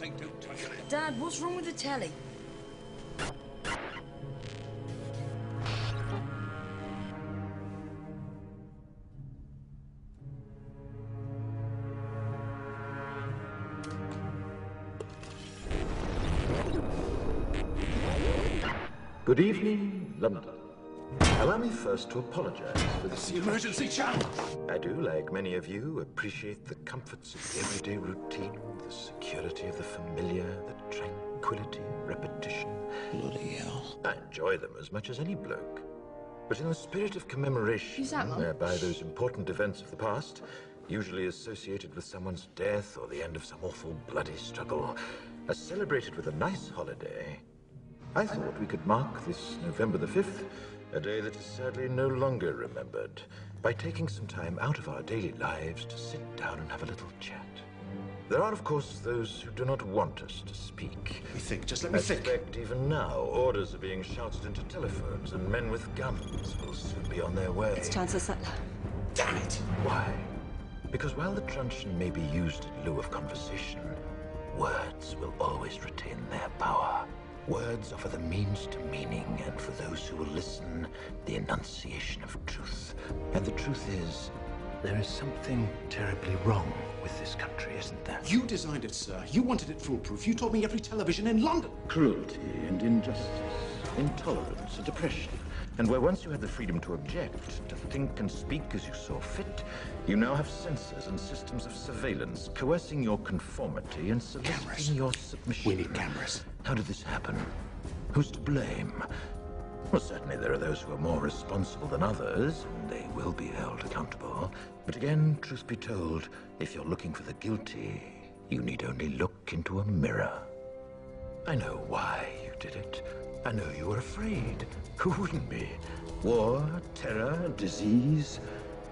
sake, don't touch it. Dad, what's wrong with the telly? Good evening, London. Allow me first to apologize for It's the emergency channel. I do, like many of you, appreciate the comforts of the everyday routine, the security of the familiar, the tranquility, repetition. Bloody hell. I enjoy them as much as any bloke. But in the spirit of commemoration, Who's that, Mum? whereby those important events of the past, usually associated with someone's death or the end of some awful bloody struggle, are celebrated with a nice holiday, I thought we could mark this November the 5th, a day that is sadly no longer remembered, by taking some time out of our daily lives to sit down and have a little chat. There are, of course, those who do not want us to speak. Let me think, just let me I think. suspect even now, orders are being shouted into telephones, and men with guns will soon be on their way. It's Chancellor Sutler. Damn it! Why? Because while the truncheon may be used in lieu of conversation, words will always retain their power. Words offer the means to meaning, and for those who will listen, the enunciation of truth. And the truth is, there is something terribly wrong with this country, isn't there? You designed it, sir. You wanted it foolproof. You told me every television in London. Cruelty and injustice, intolerance and oppression. And where once you had the freedom to object, to think and speak as you saw fit, you now have censors and systems of surveillance coercing your conformity and soliciting your submission. We need cameras. How did this happen? Who's to blame? Well, certainly there are those who are more responsible than others, and they will be held accountable. But again, truth be told, if you're looking for the guilty, you need only look into a mirror. I know why you did it. I know you were afraid. Who wouldn't be? War, terror, disease.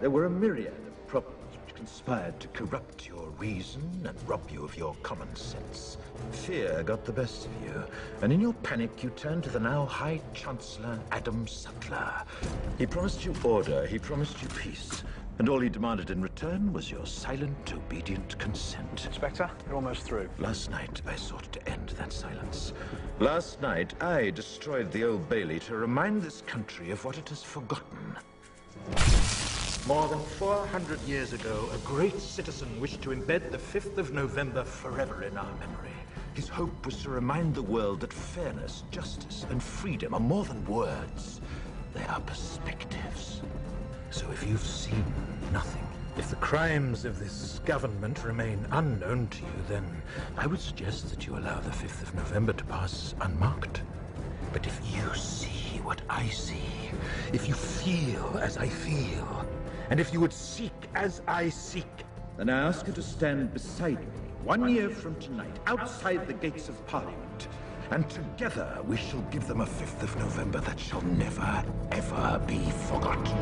There were a myriad of problems which conspired to corrupt your reason and rob you of your common sense. Fear got the best of you, and in your panic you turned to the now High Chancellor Adam Sutler. He promised you order, he promised you peace, and all he demanded in return was your silent, obedient consent. Inspector, you're almost through. Last night, I sought to end that silence. Last night, I destroyed the Old Bailey to remind this country of what it has forgotten. More than 400 years ago, a great citizen wished to embed the 5th of November forever in our memory. His hope was to remind the world that fairness, justice, and freedom are more than words. They are perspectives. So if you've seen nothing, if the crimes of this government remain unknown to you, then I would suggest that you allow the 5th of November to pass unmarked. But if you see what I see, if you feel as I feel, and if you would seek as I seek, then I ask you to stand beside me 1 year from tonight, outside the gates of Parliament, and together we shall give them a 5th of November that shall never, ever be forgotten.